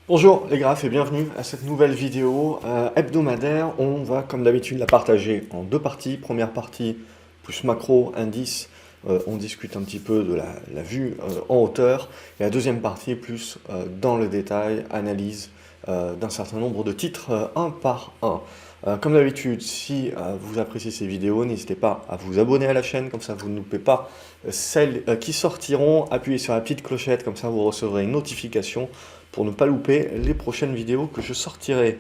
Bonjour les graphes et bienvenue à cette nouvelle vidéo hebdomadaire. On va comme d'habitude la partager en deux parties. Première partie plus macro, indice, on discute un petit peu de la vue en hauteur. Et la deuxième partie plus dans le détail, analyse d'un certain nombre de titres un par un. Comme d'habitude, si vous appréciez ces vidéos, n'hésitez pas à vous abonner à la chaîne, comme ça vous ne loupez pas celles qui sortiront. Appuyez sur la petite clochette, comme ça vous recevrez une notification pour ne pas louper les prochaines vidéos que je sortirai.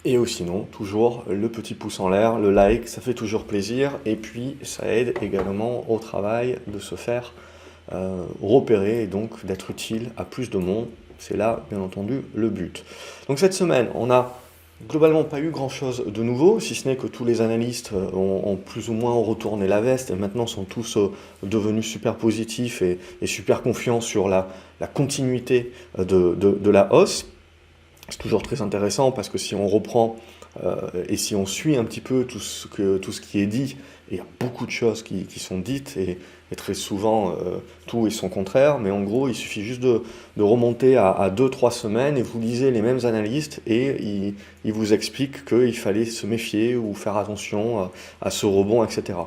Et sinon, toujours le petit pouce en l'air, le like, ça fait toujours plaisir, et puis ça aide également au travail de se faire repérer, et donc d'être utile à plus de monde. C'est là, bien entendu, le but. Donc cette semaine, on a globalement pas eu grand-chose de nouveau, si ce n'est que tous les analystes ont plus ou moins retourné la veste et maintenant sont tous devenus super positifs et super confiants sur la continuité de la hausse. C'est toujours très intéressant parce que si on reprend et si on suit un petit peu tout ce qui est dit, il y a beaucoup de choses qui sont dites et très souvent tout est son contraire, mais en gros il suffit juste de remonter à 2-3 semaines et vous lisez les mêmes analystes et ils vous expliquent qu'il fallait se méfier ou faire attention à ce rebond, etc.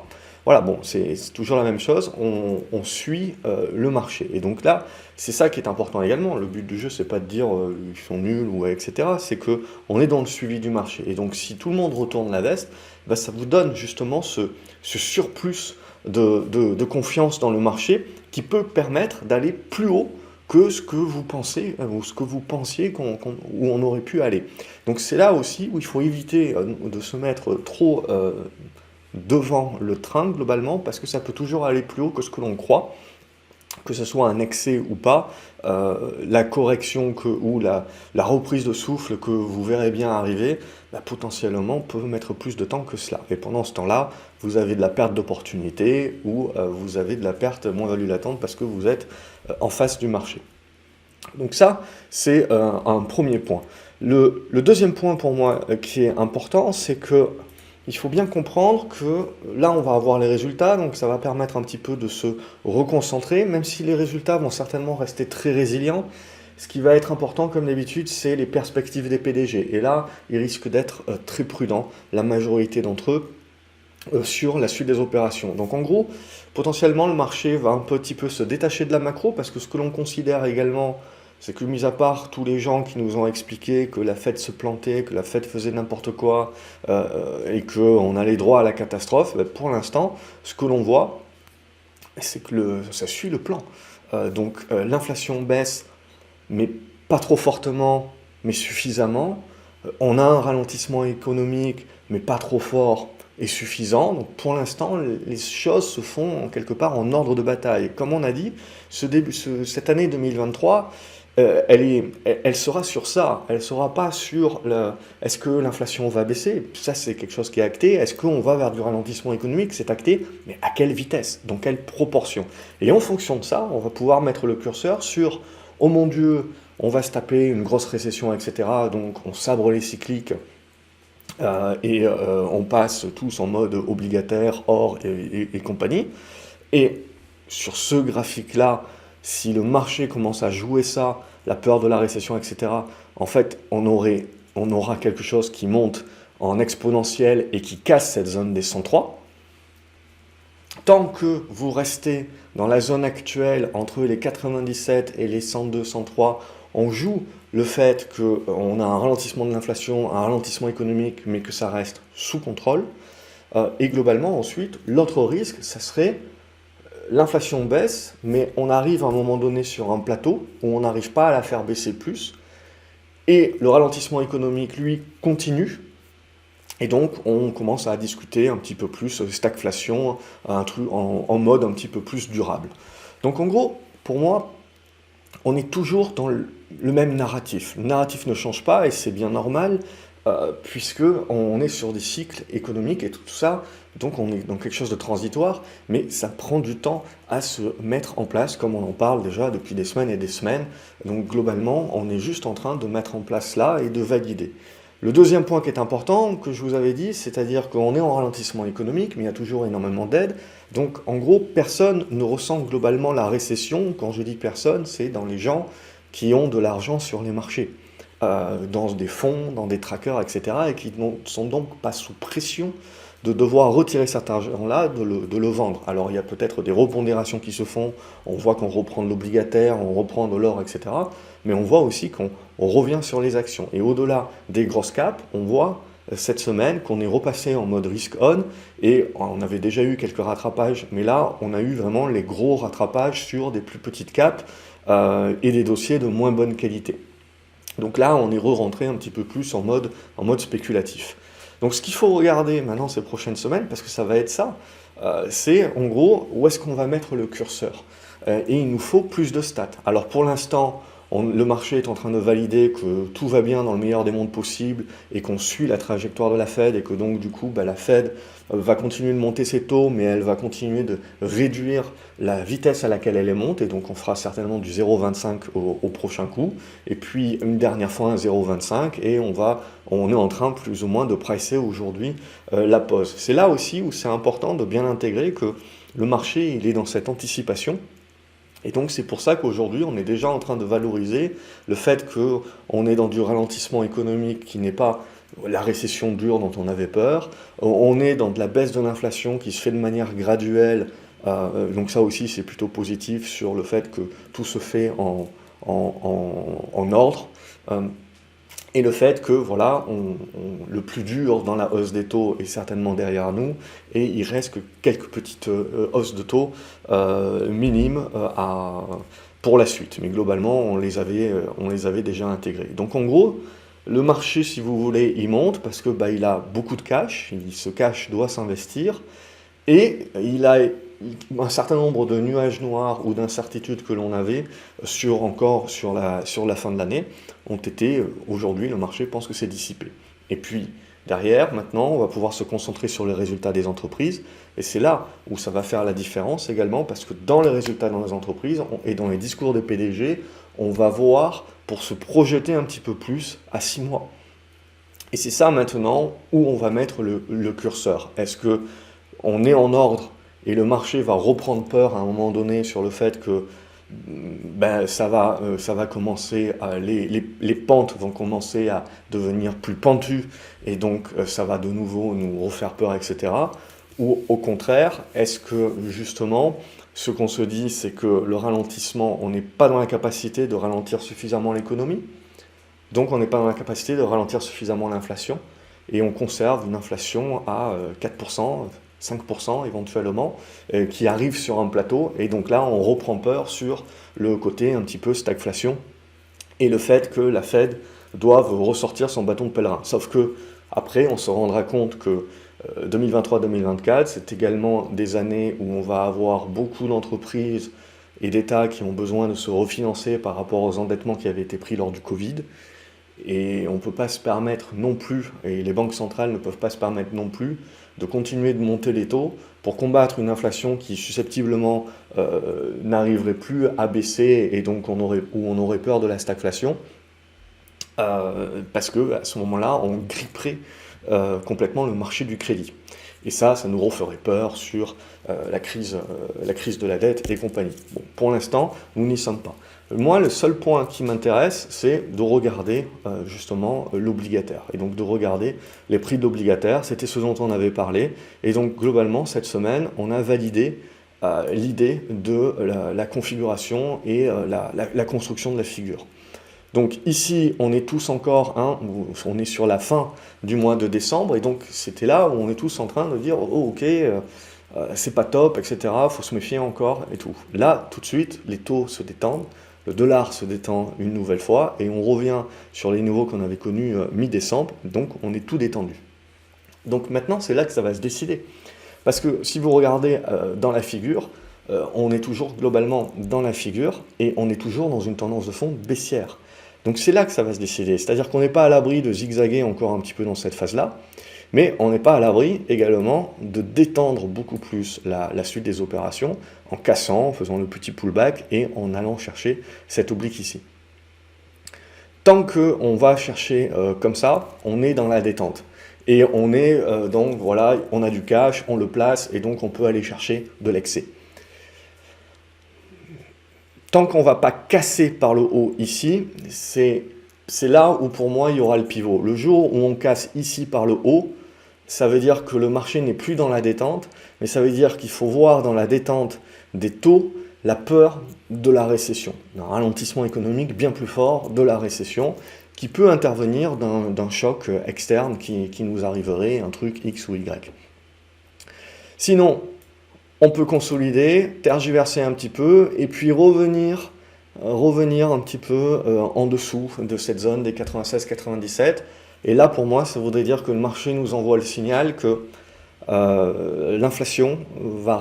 Voilà, bon, c'est toujours la même chose, on suit le marché. Et donc là, c'est ça qui est important également. Le but du jeu, c'est pas de dire ils sont nuls ou etc. C'est que on est dans le suivi du marché. Et donc si tout le monde retourne la veste, bah, ça vous donne justement ce surplus de confiance dans le marché qui peut permettre d'aller plus haut que ce que vous pensez ou ce que vous pensiez où on aurait pu aller. Donc c'est là aussi où il faut éviter de se mettre trop devant le train globalement parce que ça peut toujours aller plus haut que ce que l'on croit, que ce soit un excès ou pas. La correction ou la reprise de souffle que vous verrez bien arriver, bah, potentiellement peut mettre plus de temps que cela. Et pendant ce temps-là, vous avez de la perte d'opportunité ou vous avez de la perte moins-value latente parce que vous êtes en face du marché. Donc ça, c'est un premier point. Le deuxième point pour moi qui est important, c'est que il faut bien comprendre que là, on va avoir les résultats, donc ça va permettre un petit peu de se reconcentrer, même si les résultats vont certainement rester très résilients. Ce qui va être important, comme d'habitude, c'est les perspectives des PDG. Et là, ils risquent d'être très prudents, la majorité d'entre eux, sur la suite des opérations. Donc en gros, potentiellement, le marché va un petit peu se détacher de la macro, parce que ce que l'on considère également, c'est que mis à part tous les gens qui nous ont expliqué que la Fed se plantait, que la Fed faisait n'importe quoi, et qu'on allait droit à la catastrophe, pour l'instant, ce que l'on voit, c'est que ça suit le plan. Donc l'inflation baisse, mais pas trop fortement, mais suffisamment. On a un ralentissement économique, mais pas trop fort et suffisant. Donc pour l'instant, les choses se font quelque part en ordre de bataille. Comme on a dit, cette année 2023, elle sera sur ça. Elle ne sera pas sur est-ce que l'inflation va baisser? Ça, c'est quelque chose qui est acté. Est-ce qu'on va vers du ralentissement économique? C'est acté, mais à quelle vitesse? Dans quelle proportion? Et en fonction de ça, on va pouvoir mettre le curseur sur oh mon Dieu, on va se taper une grosse récession, etc. Donc on sabre les cycliques on passe tous en mode obligataire, or et compagnie. Et sur ce graphique-là, si le marché commence à jouer ça, la peur de la récession, etc., en fait, on aura quelque chose qui monte en exponentiel et qui casse cette zone des 103. Tant que vous restez dans la zone actuelle entre les 97 et les 102, 103, on joue le fait qu'on a un ralentissement de l'inflation, un ralentissement économique, mais que ça reste sous contrôle. Et globalement, ensuite, l'autre risque, ça serait l'inflation baisse, mais on arrive à un moment donné sur un plateau où on n'arrive pas à la faire baisser plus. Et le ralentissement économique, lui, continue. Et donc, on commence à discuter un petit peu plus stagflation, un truc en mode un petit peu plus durable. Donc, en gros, pour moi, on est toujours dans le même narratif. Le narratif ne change pas et c'est bien normal puisque on est sur des cycles économiques et tout ça, donc on est dans quelque chose de transitoire, mais ça prend du temps à se mettre en place, comme on en parle déjà depuis des semaines et des semaines. Donc globalement, on est juste en train de mettre en place là et de valider. Le deuxième point qui est important, que je vous avais dit, c'est-à-dire qu'on est en ralentissement économique, mais il y a toujours énormément d'aide. Donc en gros, personne ne ressent globalement la récession. Quand je dis personne, c'est dans les gens qui ont de l'argent sur les marchés, dans des fonds, dans des trackers, etc., et qui ne sont donc pas sous pression de devoir retirer cet argent-là, de le vendre. Alors il y a peut-être des repondérations qui se font, on voit qu'on reprend de l'obligataire, on reprend de l'or, etc., mais on voit aussi qu'on revient sur les actions. Et au-delà des grosses caps, on voit cette semaine qu'on est repassé en mode risk-on, et on avait déjà eu quelques rattrapages, mais là, on a eu vraiment les gros rattrapages sur des plus petites caps et des dossiers de moins bonne qualité. Donc là, on est re-rentré un petit peu plus en mode spéculatif. Donc ce qu'il faut regarder maintenant ces prochaines semaines, parce que ça va être ça, c'est en gros où est-ce qu'on va mettre le curseur. Et il nous faut plus de stats. Alors pour l'instant, le marché est en train de valider que tout va bien dans le meilleur des mondes possible et qu'on suit la trajectoire de la Fed et que donc du coup la Fed va continuer de monter ses taux, mais elle va continuer de réduire la vitesse à laquelle elle les monte, et donc on fera certainement du 0,25 au prochain coup, et puis une dernière fois un 0,25, et on est en train plus ou moins de pricer aujourd'hui la pause. C'est là aussi où c'est important de bien intégrer que le marché il est dans cette anticipation. Et donc c'est pour ça qu'aujourd'hui, on est déjà en train de valoriser le fait qu'on est dans du ralentissement économique qui n'est pas la récession dure dont on avait peur. On est dans de la baisse de l'inflation qui se fait de manière graduelle. Donc ça aussi, c'est plutôt positif sur le fait que tout se fait en ordre. Et le fait que voilà, le plus dur dans la hausse des taux est certainement derrière nous, et il reste que quelques petites hausses de taux minimes pour la suite. Mais globalement, on les avait déjà intégrées. Donc en gros, le marché, si vous voulez, il monte parce que il a beaucoup de cash, ce cash doit s'investir, et il a un certain nombre de nuages noirs ou d'incertitudes que l'on avait sur la fin de l'année ont été, aujourd'hui, le marché pense que c'est dissipé. Et puis, derrière, maintenant, on va pouvoir se concentrer sur les résultats des entreprises, et c'est là où ça va faire la différence également, parce que dans les résultats dans les entreprises et dans les discours des PDG, on va voir pour se projeter un petit peu plus à 6 mois. Et c'est ça maintenant où on va mettre le curseur. Est-ce qu'on est en ordre et le marché va reprendre peur à un moment donné sur le fait que ça va commencer, les pentes vont commencer à devenir plus pentues, et donc ça va de nouveau nous refaire peur, etc. Ou au contraire, est-ce que justement, ce qu'on se dit, c'est que le ralentissement, on n'est pas dans la capacité de ralentir suffisamment l'économie, donc on n'est pas dans la capacité de ralentir suffisamment l'inflation, et on conserve une inflation à 4%, 5% éventuellement, qui arrive sur un plateau, et donc là on reprend peur sur le côté un petit peu stagflation, et le fait que la Fed doive ressortir son bâton de pèlerin. Sauf que après on se rendra compte que 2023-2024, c'est également des années où on va avoir beaucoup d'entreprises et d'États qui ont besoin de se refinancer par rapport aux endettements qui avaient été pris lors du Covid. Et on ne peut pas se permettre non plus, et les banques centrales ne peuvent pas se permettre non plus, de continuer de monter les taux pour combattre une inflation qui susceptiblement n'arriverait plus à baisser, et donc on aurait peur de la stagflation, parce qu'à ce moment-là, on gripperait complètement le marché du crédit. Et ça nous referait peur sur la crise de la dette et compagnie. Bon, pour l'instant, nous n'y sommes pas. Moi, le seul point qui m'intéresse, c'est de regarder justement l'obligataire, et donc de regarder les prix d'obligataire. C'était ce dont on avait parlé, et donc globalement, cette semaine, on a validé l'idée de la configuration et la construction de la figure. Donc ici, on est tous encore, on est sur la fin du mois de décembre, et donc c'était là où on est tous en train de dire « Oh ok, c'est pas top, etc., faut se méfier encore, et tout ». Là, tout de suite, les taux se détendent, le dollar se détend une nouvelle fois, et on revient sur les niveaux qu'on avait connus mi-décembre, donc on est tout détendu. Donc maintenant, c'est là que ça va se décider. Parce que si vous regardez dans la figure, on est toujours globalement dans la figure, et on est toujours dans une tendance de fond baissière. Donc c'est là que ça va se décider, c'est-à-dire qu'on n'est pas à l'abri de zigzaguer encore un petit peu dans cette phase-là, mais on n'est pas à l'abri également de détendre beaucoup plus la suite des opérations, en cassant, en faisant le petit pullback et en allant chercher cette oblique ici. Tant qu'on va chercher comme ça, on est dans la détente. Et on est donc voilà, on a du cash, on le place, et donc on peut aller chercher de l'excès. tant qu'on ne va pas casser par le haut ici, c'est là où pour moi il y aura le pivot. Le jour où on casse ici par le haut, ça veut dire que le marché n'est plus dans la détente, mais ça veut dire qu'il faut voir dans la détente des taux la peur de la récession, d'un ralentissement économique bien plus fort de la récession, qui peut intervenir d'un choc externe qui nous arriverait, un truc X ou Y. Sinon, on peut consolider, tergiverser un petit peu, et puis revenir un petit peu en dessous de cette zone des 96-97. Et là, pour moi, ça voudrait dire que le marché nous envoie le signal que l'inflation va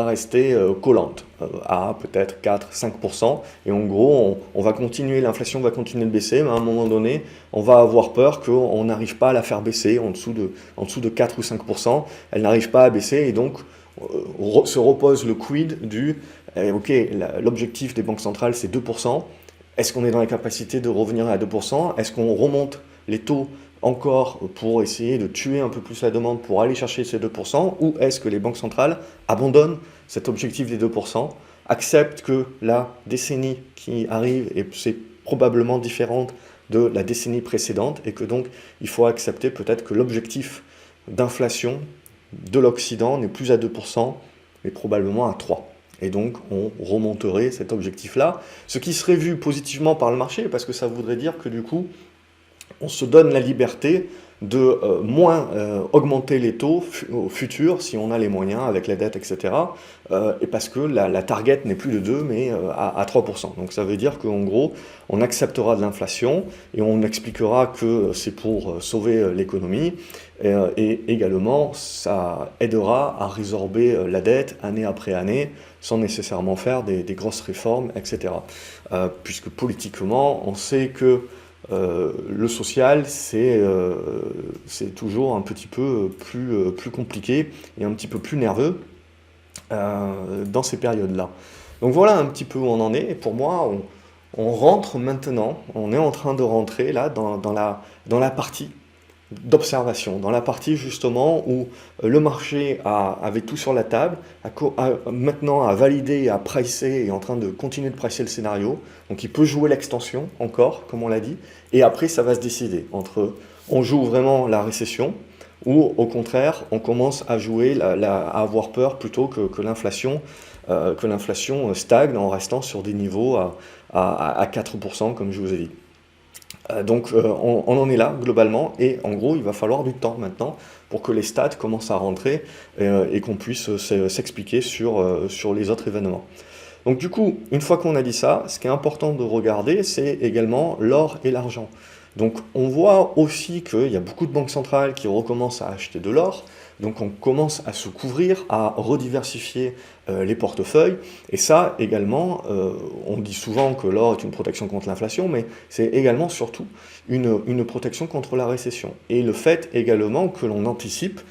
rester collante à peut-être 4-5%. Et en gros, on va continuer, l'inflation va continuer de baisser, mais à un moment donné, on va avoir peur qu'on n'arrive pas à la faire baisser en dessous de 4 ou 5%. Elle n'arrive pas à baisser et donc se repose le quid du ok, l'objectif des banques centrales c'est 2%. Est-ce qu'on est dans la capacité de revenir à 2%? Est-ce qu'on remonte les taux encore pour essayer de tuer un peu plus la demande pour aller chercher ces 2%? Ou est-ce que les banques centrales abandonnent cet objectif des 2%, acceptent que la décennie qui arrive, et c'est probablement différente de la décennie précédente, et que donc il faut accepter peut-être que l'objectif d'inflation de l'Occident n'est plus à 2%, mais probablement à 3%. Et donc, on remonterait cet objectif-là, ce qui serait vu positivement par le marché, parce que ça voudrait dire que du coup, on se donne la liberté de moins augmenter les taux au futur, si on a les moyens, avec la dette, etc. Et parce que la target n'est plus de 2, mais à 3%. Donc ça veut dire qu'en gros, on acceptera de l'inflation, et on expliquera que c'est pour sauver l'économie, et également, ça aidera à résorber la dette année après année, sans nécessairement faire des grosses réformes, etc. Puisque politiquement, on sait que le social, c'est toujours un petit peu plus compliqué et un petit peu plus nerveux dans ces périodes-là. Donc voilà un petit peu où on en est. Et pour moi, on rentre maintenant, on est en train de rentrer là dans la partie d'observation, dans la partie justement où le marché avait tout sur la table, maintenant a validé, a pricé et est en train de continuer de pricer le scénario. Donc il peut jouer l'extension encore, comme on l'a dit, et après ça va se décider entre on joue vraiment la récession ou au contraire on commence à jouer, à avoir peur plutôt que l'inflation stagne en restant sur des niveaux à 4% comme je vous ai dit. Donc on en est là globalement et en gros il va falloir du temps maintenant pour que les stats commencent à rentrer et qu'on puisse s'expliquer sur les autres événements. Donc du coup, une fois qu'on a dit ça, ce qui est important de regarder, c'est également l'or et l'argent. Donc on voit aussi qu'il y a beaucoup de banques centrales qui recommencent à acheter de l'or, donc on commence à se couvrir, à rediversifier les portefeuilles, et ça également, on dit souvent que l'or est une protection contre l'inflation, mais c'est également surtout une protection contre la récession. Et le fait également que l'on anticipe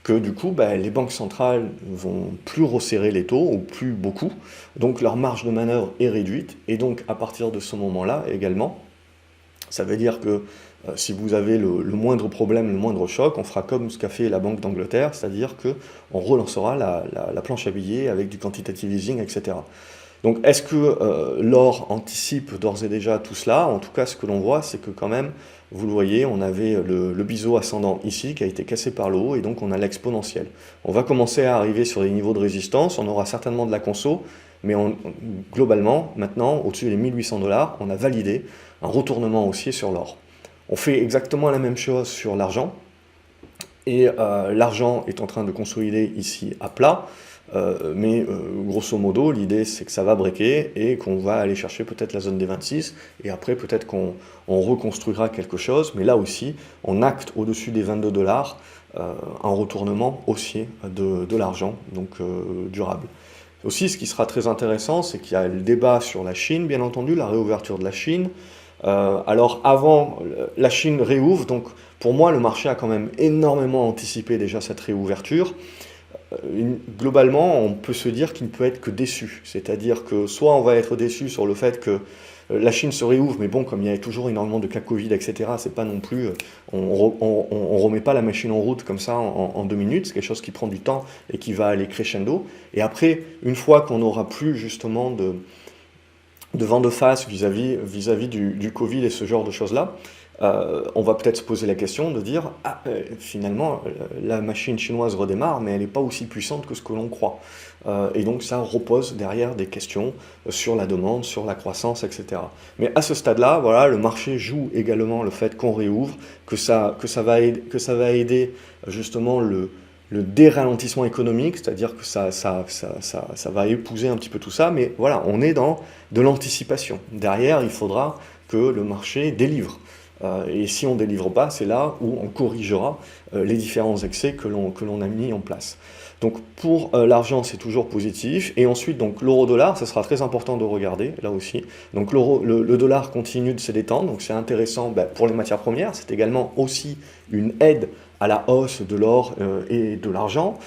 que du coup, les banques centrales vont plus resserrer les taux, ou plus beaucoup, donc leur marge de manœuvre est réduite, et donc à partir de ce moment-là également, ça veut dire que si vous avez le moindre problème, le moindre choc, on fera comme ce qu'a fait la Banque d'Angleterre, c'est-à-dire qu'on relancera la planche à billets avec du quantitative easing, etc. Donc est-ce que l'or anticipe d'ores et déjà tout cela? En tout cas, ce que l'on voit, c'est que quand même, vous le voyez, on avait le biseau ascendant ici qui a été cassé par le haut, et donc on a l'exponentielle. On va commencer à arriver sur des niveaux de résistance, on aura certainement de la conso, mais globalement, maintenant, au-dessus des 1800 $, on a validé un retournement haussier sur l'or. On fait exactement la même chose sur l'argent, et l'argent est en train de consolider ici à plat, mais grosso modo, l'idée c'est que ça va breaker et qu'on va aller chercher peut-être la zone des 26, et après peut-être qu'on reconstruira quelque chose, mais là aussi, on acte au-dessus des 22 $, un retournement haussier de l'argent, donc durable. Aussi, ce qui sera très intéressant, c'est qu'il y a le débat sur la Chine, bien entendu, la réouverture de la Chine. Alors avant, la Chine réouvre, donc pour moi le marché a quand même énormément anticipé déjà cette réouverture. Globalement, on peut se dire qu'il ne peut être que déçu, c'est-à-dire que soit on va être déçu sur le fait que la Chine se réouvre, mais bon, comme il y a toujours énormément de cas Covid, etc., c'est pas non plus, on remet pas la machine en route comme ça en 2 minutes, c'est quelque chose qui prend du temps et qui va aller crescendo. Et après, une fois qu'on n'aura plus justement de vent de face vis-à-vis du Covid et ce genre de choses-là, on va peut-être se poser la question de dire finalement la machine chinoise redémarre, mais elle n'est pas aussi puissante que ce que l'on croit. Et donc ça repose derrière des questions sur la demande, sur la croissance, etc. Mais à ce stade-là, voilà, le marché joue également le fait qu'on réouvre, que ça va aider justement le déralentissement économique, c'est-à-dire que ça va épouser un petit peu tout ça, mais voilà, on est dans de l'anticipation. Derrière, il faudra que le marché délivre. Et si on ne délivre pas, c'est là où on corrigera les différents excès que l'on a mis en place. Donc pour l'argent, c'est toujours positif. Et ensuite, donc l'euro-dollar, ça sera très important de regarder, là aussi. Donc le dollar continue de se détendre, donc c'est intéressant pour les matières premières. C'est également aussi une aide à la hausse de l'or et de l'argent.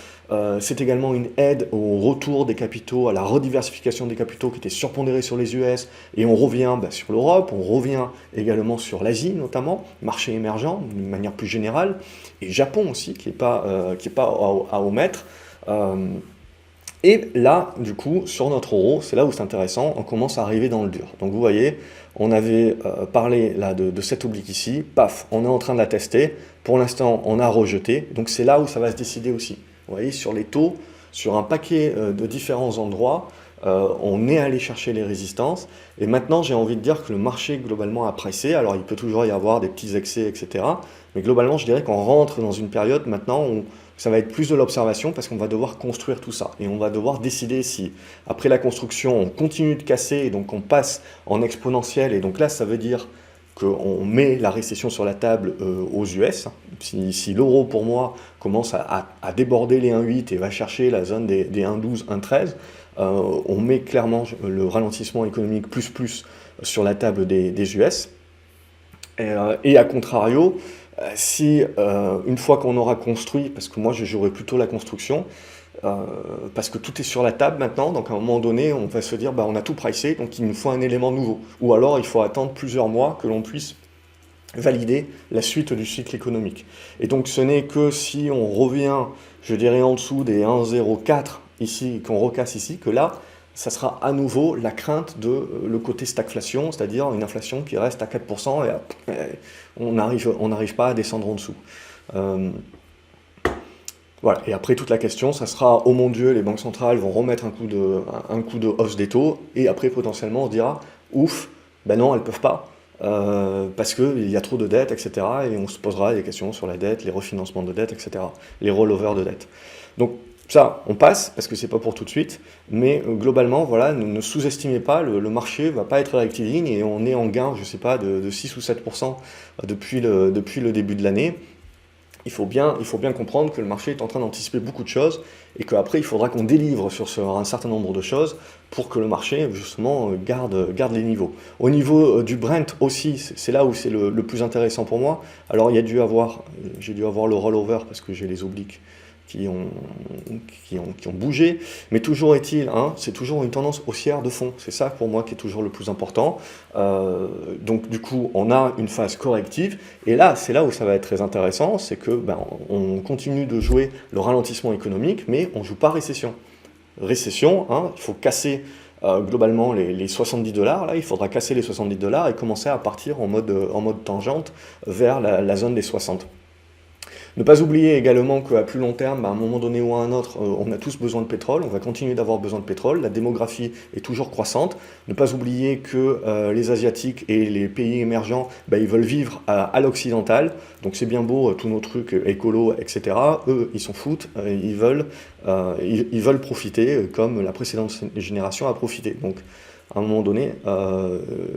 C'est également une aide au retour des capitaux, à la rediversification des capitaux qui étaient surpondérés sur les US, et on revient sur l'Europe, on revient également sur l'Asie notamment, marché émergent d'une manière plus générale, et Japon aussi qui n'est pas à omettre. Et là, du coup, sur notre euro, c'est là où c'est intéressant, on commence à arriver dans le dur. Donc vous voyez, on avait parlé là de cette oblique ici, paf, on est en train de la tester, pour l'instant on a rejeté, donc c'est là où ça va se décider aussi. Vous voyez, sur les taux, sur un paquet de différents endroits, on est allé chercher les résistances, et maintenant j'ai envie de dire que le marché globalement a pressé, alors il peut toujours y avoir des petits excès, etc. Mais globalement je dirais qu'on rentre dans une période maintenant où ça va être plus de l'observation parce qu'on va devoir construire tout ça. Et on va devoir décider si, après la construction, on continue de casser et donc on passe en exponentiel. Et donc là, ça veut dire qu'on met la récession sur la table aux US. Si l'euro, pour moi, commence à déborder les 1,8 et va chercher la zone des 1,12, 1,13, on met clairement le ralentissement économique plus sur la table des US. Et à contrario, si une fois qu'on aura construit, parce que moi je jouerai plutôt la construction, parce que tout est sur la table maintenant, donc à un moment donné on va se dire on a tout pricé, donc il nous faut un élément nouveau. Ou alors il faut attendre plusieurs mois que l'on puisse valider la suite du cycle économique. Et donc ce n'est que si on revient, je dirais en dessous des 1,04 ici, qu'on recasse ici, que là, ça sera à nouveau la crainte de le côté stagflation, c'est-à-dire une inflation qui reste à 4% et on n'arrive pas à descendre en dessous. Voilà. Et après toute la question, ça sera oh mon Dieu, les banques centrales vont remettre un coup de hausse des taux, et après potentiellement on se dira ouf, non, elles ne peuvent pas, parce qu'il y a trop de dettes, etc. Et on se posera des questions sur la dette, les refinancements de dette, etc. Les rollovers de dette. Donc ça, on passe, parce que c'est pas pour tout de suite, mais globalement, voilà, ne sous-estimez pas, le marché va pas être rectiligne, et on est en gain, je sais pas, de 6 ou 7% depuis le début de l'année. Il faut bien comprendre que le marché est en train d'anticiper beaucoup de choses, et qu'après, il faudra qu'on délivre sur un certain nombre de choses pour que le marché, justement, garde les niveaux. Au niveau du Brent aussi, c'est là où c'est le plus intéressant pour moi. Alors, j'ai dû avoir le rollover, parce que j'ai les obliques qui ont bougé, mais toujours est-il, c'est toujours une tendance haussière de fond, c'est ça pour moi qui est toujours le plus important. Donc du coup, on a une phase corrective, et là, c'est là où ça va être très intéressant, c'est que on continue de jouer le ralentissement économique, mais on ne joue pas récession. Récession, il faut casser globalement les 70 $, là, il faudra casser les 70 $ et commencer à partir en mode tangente vers la zone des 60. Ne pas oublier également qu'à plus long terme, à un moment donné ou à un autre, on a tous besoin de pétrole, on va continuer d'avoir besoin de pétrole, la démographie est toujours croissante. Ne pas oublier que les Asiatiques et les pays émergents, ils veulent vivre à l'occidental, donc c'est bien beau, tous nos trucs écolos, etc. Eux, ils s'en foutent, ils veulent profiter comme la précédente génération a profité. Donc, à un moment donné,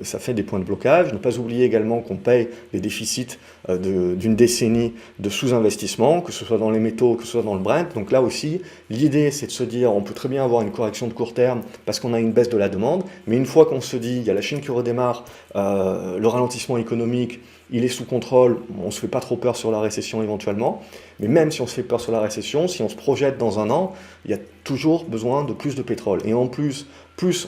ça fait des points de blocage. Ne pas oublier également qu'on paye les déficits d'une décennie de sous-investissement, que ce soit dans les métaux, que ce soit dans le Brent. Donc là aussi, l'idée c'est de se dire, on peut très bien avoir une correction de court terme parce qu'on a une baisse de la demande, mais une fois qu'on se dit, il y a la Chine qui redémarre, le ralentissement économique, il est sous contrôle, on ne se fait pas trop peur sur la récession éventuellement, mais même si on se fait peur sur la récession, si on se projette dans un an, il y a toujours besoin de plus de pétrole. Et en plus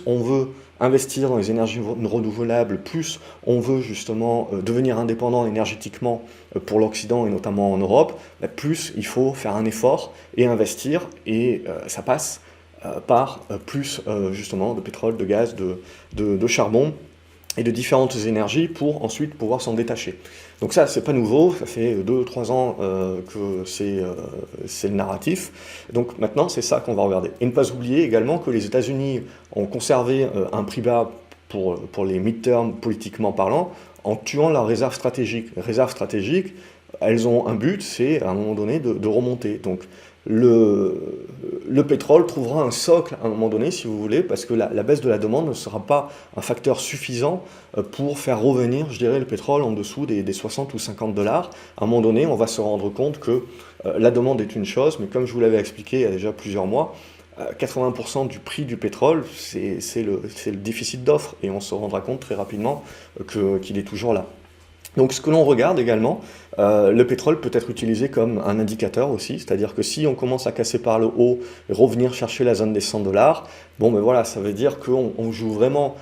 on veut investir dans les énergies renouvelables, plus on veut justement devenir indépendant énergétiquement pour l'Occident et notamment en Europe, plus il faut faire un effort et investir, et ça passe par plus justement de pétrole, de gaz, de charbon et de différentes énergies pour ensuite pouvoir s'en détacher. Donc ça, c'est pas nouveau, ça fait 2-3 ans que c'est le narratif. Donc maintenant, c'est ça qu'on va regarder. Et ne pas oublier également que les États-Unis ont conservé un prix bas pour les mid-term politiquement parlant, en tuant leurs réserves stratégiques. Les réserves stratégiques, elles ont un but, c'est à un moment donné de remonter. Donc le pétrole trouvera un socle à un moment donné, si vous voulez, parce que la baisse de la demande ne sera pas un facteur suffisant pour faire revenir, je dirais, le pétrole en dessous des 60 ou 50 dollars. À un moment donné, on va se rendre compte que la demande est une chose, mais comme je vous l'avais expliqué il y a déjà plusieurs mois, 80% du prix du pétrole, c'est le déficit d'offres, et on se rendra compte très rapidement qu'il est toujours là. Donc ce que l'on regarde également, le pétrole peut être utilisé comme un indicateur aussi, c'est-à-dire que si on commence à casser par le haut et revenir chercher la zone des 100 dollars, bon ben voilà, ça veut dire qu'on joue vraiment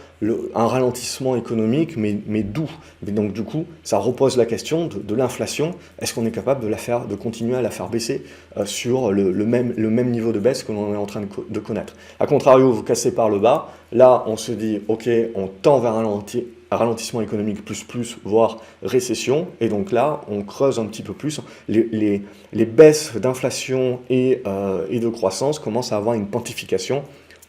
un ralentissement économique, mais doux. Et donc du coup, ça repose la question de l'inflation. Est-ce qu'on est capable de continuer à la faire baisser sur le même niveau de baisse que l'on est en train de connaître. A contrario, vous cassez par le bas, là on se dit, ok, on tend vers un ralentissement économique plus, voire récession, et donc là, on creuse un petit peu plus. Les baisses d'inflation et de croissance commencent à avoir une quantification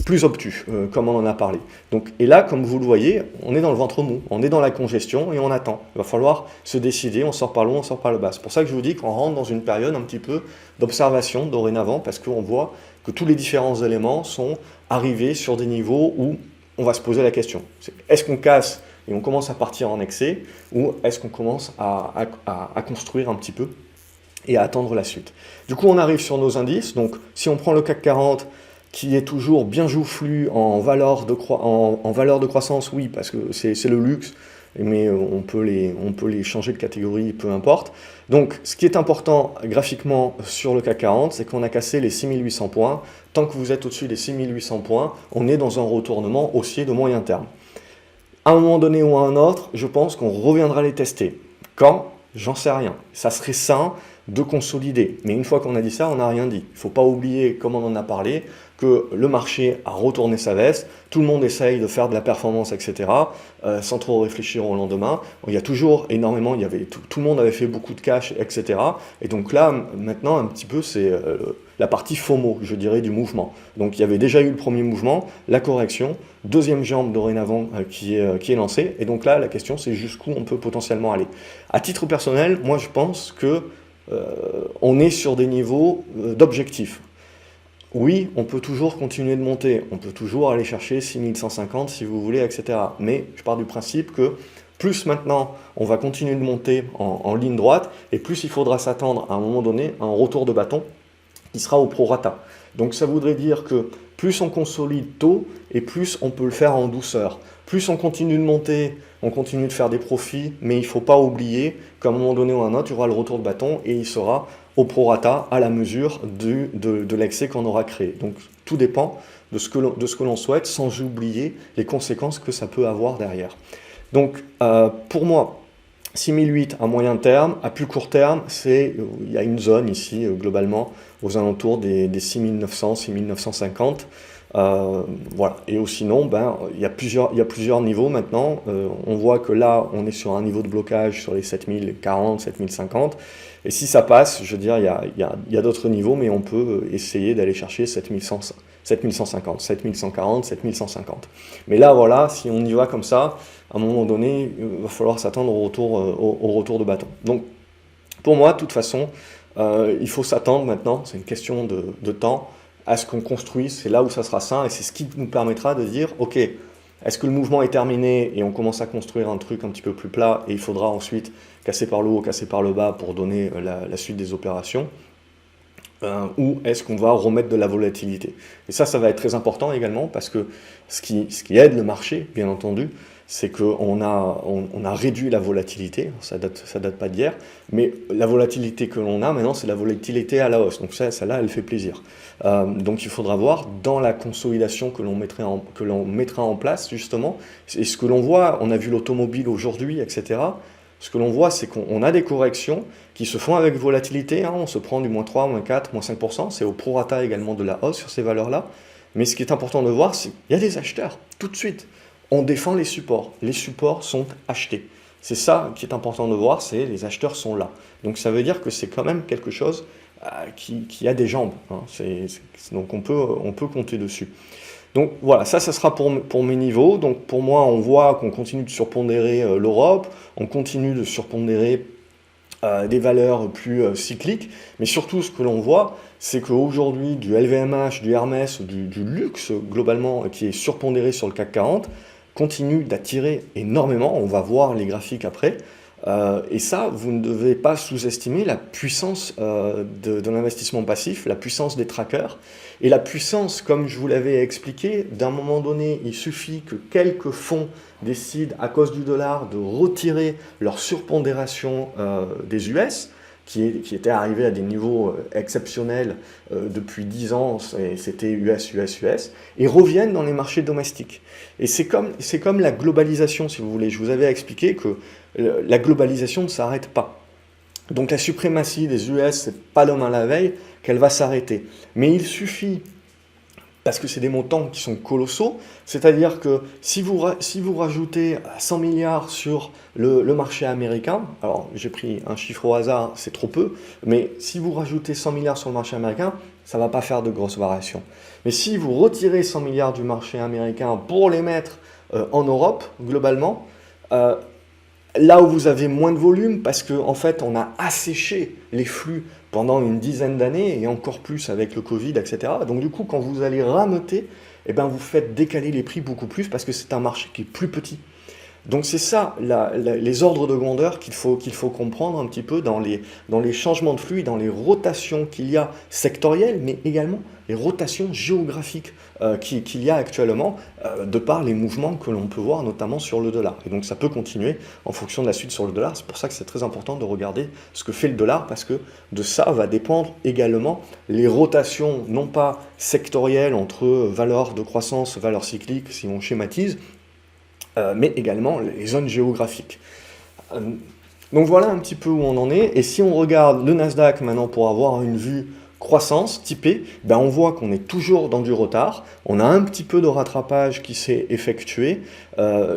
plus obtuse, comme on en a parlé. Donc, et là, comme vous le voyez, on est dans le ventre mou, on est dans la congestion et on attend. Il va falloir se décider, on sort par le haut, on sort par le bas. C'est pour ça que je vous dis qu'on rentre dans une période un petit peu d'observation dorénavant, parce qu'on voit que tous les différents éléments sont arrivés sur des niveaux où on va se poser la question. Est-ce qu'on casse et on commence à partir en excès, ou est-ce qu'on commence à construire un petit peu et à attendre la suite. Du coup, on arrive sur nos indices. Donc, si on prend le CAC 40, qui est toujours bien joufflu en valeur de croissance, oui, parce que c'est le luxe, mais on peut les changer de catégorie, peu importe. Donc, ce qui est important graphiquement sur le CAC 40, c'est qu'on a cassé les 6800 points. Tant que vous êtes au-dessus des 6800 points, on est dans un retournement haussier de moyen terme. À un moment donné ou à un autre, je pense qu'on reviendra les tester. Quand? J'en sais rien. Ça serait sain de consolider. Mais une fois qu'on a dit ça, on n'a rien dit. Il ne faut pas oublier, comme on en a parlé, que le marché a retourné sa veste, tout le monde essaye de faire de la performance, etc., sans trop réfléchir au lendemain. Il y a toujours énormément, tout le monde avait fait beaucoup de cash, etc. Et donc là, maintenant, un petit peu, c'est la partie FOMO, je dirais, du mouvement. Donc il y avait déjà eu le premier mouvement, la correction, deuxième jambe dorénavant qui est lancée. Et donc là, la question, c'est jusqu'où on peut potentiellement aller. À titre personnel, moi, je pense que on est sur des niveaux d'objectifs. Oui, on peut toujours continuer de monter, on peut toujours aller chercher 6150 si vous voulez, etc. Mais je pars du principe que plus maintenant on va continuer de monter en ligne droite, et plus il faudra s'attendre à un moment donné à un retour de bâton qui sera au prorata. Donc ça voudrait dire que plus on consolide tôt, et plus on peut le faire en douceur. Plus on continue de monter, on continue de faire des profits, mais il ne faut pas oublier qu'à un moment donné ou à un autre, il y aura le retour de bâton, et il sera au prorata à la mesure de l'excès qu'on aura créé. Donc tout dépend de ce que l'on souhaite, sans oublier les conséquences que ça peut avoir derrière. Donc pour moi, 6008 à moyen terme, à plus court terme, il y a une zone ici, globalement, aux alentours des 6900, 6950. Voilà. Et sinon, il y a plusieurs niveaux maintenant. On voit que là, on est sur un niveau de blocage sur les 7040, 7050. Et si ça passe, je veux dire, il y a d'autres niveaux, mais on peut essayer d'aller chercher 7150, 7140, 7150. Mais là, voilà, si on y va comme ça, à un moment donné, il va falloir s'attendre au retour de bâton. Donc, pour moi, de toute façon, il faut s'attendre maintenant, c'est une question de temps, à ce qu'on construise, c'est là où ça sera sain, et c'est ce qui nous permettra de dire, ok, est-ce que le mouvement est terminé et on commence à construire un truc un petit peu plus plat, et il faudra ensuite casser par le haut, casser par le bas pour donner la suite des opérations, ou est-ce qu'on va remettre de la volatilité? Et ça va être très important également, parce que ce qui aide le marché, bien entendu, c'est qu'on a réduit la volatilité, ça date pas d'hier, mais la volatilité que l'on a maintenant, c'est la volatilité à la hausse, donc celle-là, elle fait plaisir. Donc il faudra voir dans la consolidation que l'on mettra en place, justement, et ce que l'on voit, on a vu l'automobile aujourd'hui, etc., ce que l'on voit, c'est qu'on a des corrections qui se font avec volatilité, hein, on se prend du -3, -4, -5%, c'est au prorata également de la hausse sur ces valeurs-là, Mais ce qui est important de voir, c'est qu'il y a des acheteurs, tout de suite. On défend les supports. Les supports sont achetés. C'est ça qui est important de voir, c'est les acheteurs sont là. Donc ça veut dire que c'est quand même quelque chose qui a des jambes, hein. Donc on peut compter dessus. Donc voilà, ça sera pour mes niveaux. Donc pour moi, on voit qu'on continue de surpondérer l'Europe, on continue de surpondérer des valeurs plus cycliques, mais surtout ce que l'on voit, c'est qu'aujourd'hui, du LVMH, du Hermès, du luxe globalement, qui est surpondéré sur le CAC 40, continue d'attirer énormément, on va voir les graphiques après, et ça, vous ne devez pas sous-estimer la puissance de l'investissement passif, la puissance des trackers, et la puissance, comme je vous l'avais expliqué, d'un moment donné, il suffit que quelques fonds décident, à cause du dollar, de retirer leur surpondération des US, qui était arrivé à des niveaux exceptionnels depuis 10 ans, c'était US, et reviennent dans les marchés domestiques. Et c'est comme la globalisation, si vous voulez. Je vous avais expliqué que la globalisation ne s'arrête pas. Donc la suprématie des US, c'est pas demain la veille qu'elle va s'arrêter. Mais il suffit, parce que c'est des montants qui sont colossaux, c'est-à-dire que si vous rajoutez 100 milliards sur le marché américain, alors j'ai pris un chiffre au hasard, c'est trop peu, mais si vous rajoutez 100 milliards sur le marché américain, ça ne va pas faire de grosses variations. Mais si vous retirez 100 milliards du marché américain pour les mettre en Europe, globalement, là où vous avez moins de volume, parce qu'en fait, on a asséché les flux pendant une dizaine d'années, et encore plus avec le Covid, etc. Donc du coup, quand vous allez rameuter, eh ben, vous faites décaler les prix beaucoup plus, parce que c'est un marché qui est plus petit. Donc c'est ça, les ordres de grandeur qu'il faut comprendre un petit peu dans les changements de flux, dans les rotations qu'il y a sectorielles, mais également les rotations géographiques qu'il y a actuellement, de par les mouvements que l'on peut voir notamment sur le dollar. Et donc ça peut continuer en fonction de la suite sur le dollar. C'est pour ça que c'est très important de regarder ce que fait le dollar, parce que de ça va dépendre également les rotations, non pas sectorielles entre valeurs de croissance, valeurs cycliques, si on schématise, mais également les zones géographiques. Donc voilà un petit peu où on en est, et si on regarde le Nasdaq maintenant pour avoir une vue croissance typée, ben on voit qu'on est toujours dans du retard, on a un petit peu de rattrapage qui s'est effectué,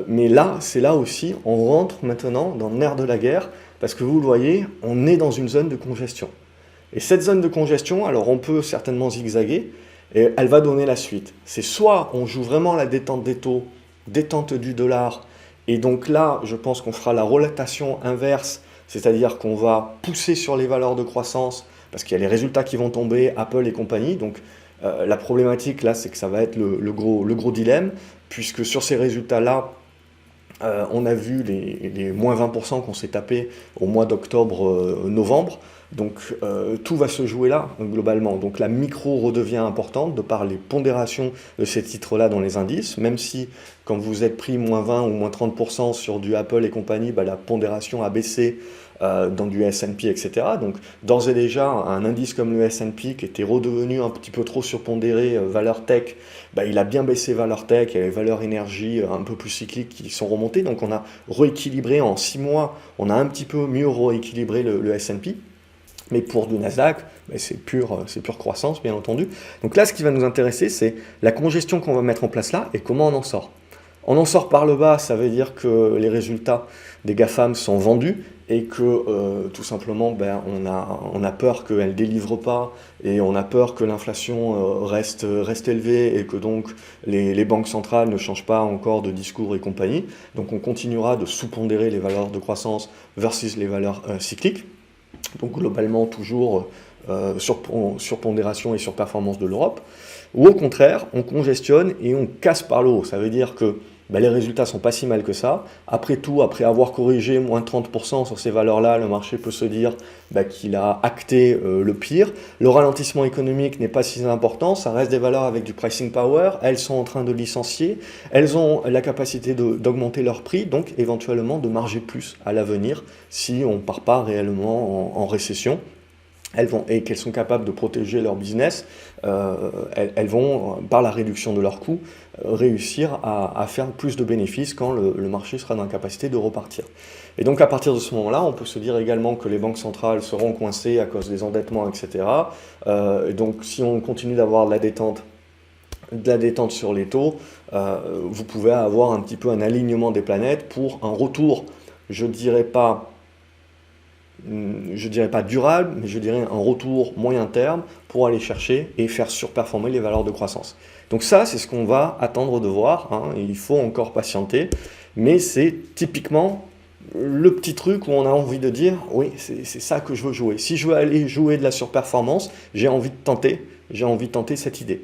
mais là, c'est là aussi, on rentre maintenant dans le nerf de la guerre, parce que vous le voyez, on est dans une zone de congestion. Et cette zone de congestion, alors on peut certainement zigzaguer, et elle va donner la suite. C'est soit on joue vraiment la détente des taux, détente du dollar, et donc là, je pense qu'on fera la rotation inverse, c'est-à-dire qu'on va pousser sur les valeurs de croissance, parce qu'il y a les résultats qui vont tomber, Apple et compagnie, donc la problématique là, c'est que ça va être le gros dilemme, puisque sur ces résultats-là, on a vu les moins 20% qu'on s'est tapé au mois d'octobre-novembre, donc tout va se jouer là, globalement. Donc la micro redevient importante de par les pondérations de ces titres-là dans les indices, même si quand vous êtes pris moins 20 ou moins 30% sur du Apple et compagnie, bah, la pondération a baissé dans du S&P, etc. Donc d'ores et déjà, un indice comme le S&P qui était redevenu un petit peu trop surpondéré valeur tech, bah, il a bien baissé valeur tech, et les valeurs énergie un peu plus cycliques qui sont remontées. Donc on a rééquilibré en 6 mois, on a un petit peu mieux rééquilibré le S&P. Mais pour du Nasdaq, c'est pure croissance, bien entendu. Donc là, ce qui va nous intéresser, c'est la congestion qu'on va mettre en place là et comment on en sort. On en sort par le bas, ça veut dire que les résultats des GAFAM sont vendus et que tout simplement, on a peur qu'elles ne délivrent pas et on a peur que l'inflation reste élevée et que donc les banques centrales ne changent pas encore de discours et compagnie. Donc on continuera de sous-pondérer les valeurs de croissance versus les valeurs cycliques. Donc globalement toujours surpondération et surperformance de l'Europe, ou au contraire, on congestionne et on casse par le haut. Ça veut dire que les résultats sont pas si mal que ça. Après tout, après avoir corrigé moins 30% sur ces valeurs-là, le marché peut se dire qu'il a acté le pire. Le ralentissement économique n'est pas si important, ça reste des valeurs avec du pricing power, elles sont en train de licencier, elles ont la capacité d'augmenter leur prix, donc éventuellement de marger plus à l'avenir si on ne part pas réellement en récession. Et qu'elles sont capables de protéger leur business, elles vont, par la réduction de leurs coûts, réussir à faire plus de bénéfices quand le marché sera dans la capacité de repartir. Et donc à partir de ce moment-là, on peut se dire également que les banques centrales seront coincées à cause des endettements, etc. Et donc si on continue d'avoir de la détente, de la détente sur les taux, vous pouvez avoir un petit peu un alignement des planètes pour un retour, je dirais pas durable, mais je dirais un retour moyen terme pour aller chercher et faire surperformer les valeurs de croissance. Donc ça, c'est ce qu'on va attendre de voir, hein. Il faut encore patienter, mais c'est typiquement le petit truc où on a envie de dire, oui, c'est ça que je veux jouer. Si je veux aller jouer de la surperformance, j'ai envie de tenter cette idée.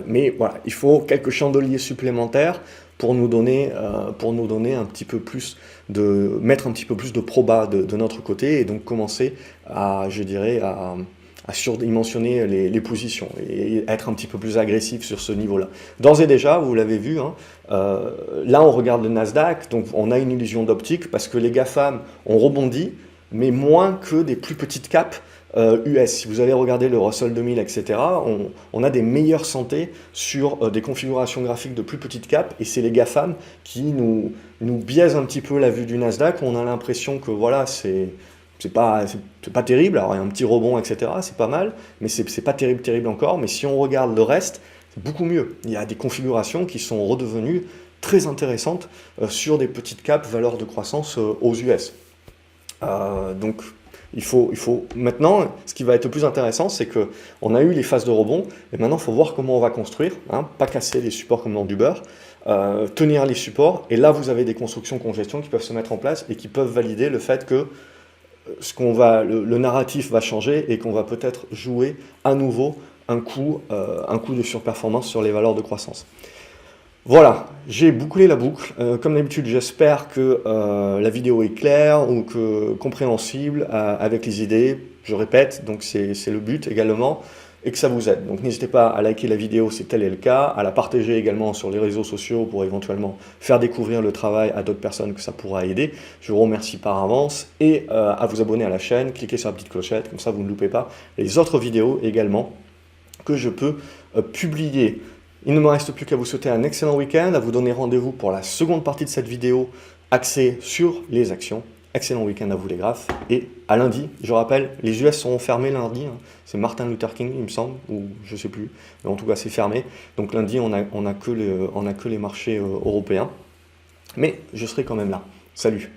Mais voilà, il faut quelques chandeliers supplémentaires pour nous donner un petit peu plus mettre un petit peu plus de proba de notre côté et donc commencer à, je dirais, à surdimensionner les positions et être un petit peu plus agressif sur ce niveau-là. D'ores et déjà, vous l'avez vu, hein, là on regarde le Nasdaq, donc on a une illusion d'optique parce que les GAFAM ont rebondi, mais moins que des plus petites caps US. Si vous allez regarder le Russell 2000, etc., on a des meilleures santé sur des configurations graphiques de plus petites capes, et c'est les GAFAM qui nous biaisent un petit peu la vue du Nasdaq. On a l'impression que voilà, c'est pas terrible, alors il y a un petit rebond, etc., c'est pas mal, mais c'est pas terrible encore. Mais si on regarde le reste, c'est beaucoup mieux. Il y a des configurations qui sont redevenues très intéressantes sur des petites capes, valeurs de croissance aux US. Donc il faut maintenant, ce qui va être le plus intéressant, c'est qu'on a eu les phases de rebond, et maintenant il faut voir comment on va construire, hein, pas casser les supports comme dans du beurre, tenir les supports, et là vous avez des constructions congestion qui peuvent se mettre en place et qui peuvent valider le fait que le narratif va changer et qu'on va peut-être jouer à nouveau un coup de surperformance sur les valeurs de croissance. Voilà, j'ai bouclé la boucle. Comme d'habitude, j'espère que la vidéo est claire ou compréhensible avec les idées. Je répète, donc c'est le but également, et que ça vous aide. Donc n'hésitez pas à liker la vidéo si tel est le cas, à la partager également sur les réseaux sociaux pour éventuellement faire découvrir le travail à d'autres personnes que ça pourra aider. Je vous remercie par avance, et à vous abonner à la chaîne, cliquez sur la petite clochette, comme ça vous ne loupez pas les autres vidéos également que je peux publier. Il ne me reste plus qu'à vous souhaiter un excellent week-end, à vous donner rendez-vous pour la seconde partie de cette vidéo axée sur les actions. Excellent week-end à vous les graphes, et à lundi. Je rappelle, les US seront fermés lundi, hein. C'est Martin Luther King il me semble, ou je sais plus, mais en tout cas c'est fermé. Donc lundi on a que les marchés européens, mais je serai quand même là. Salut!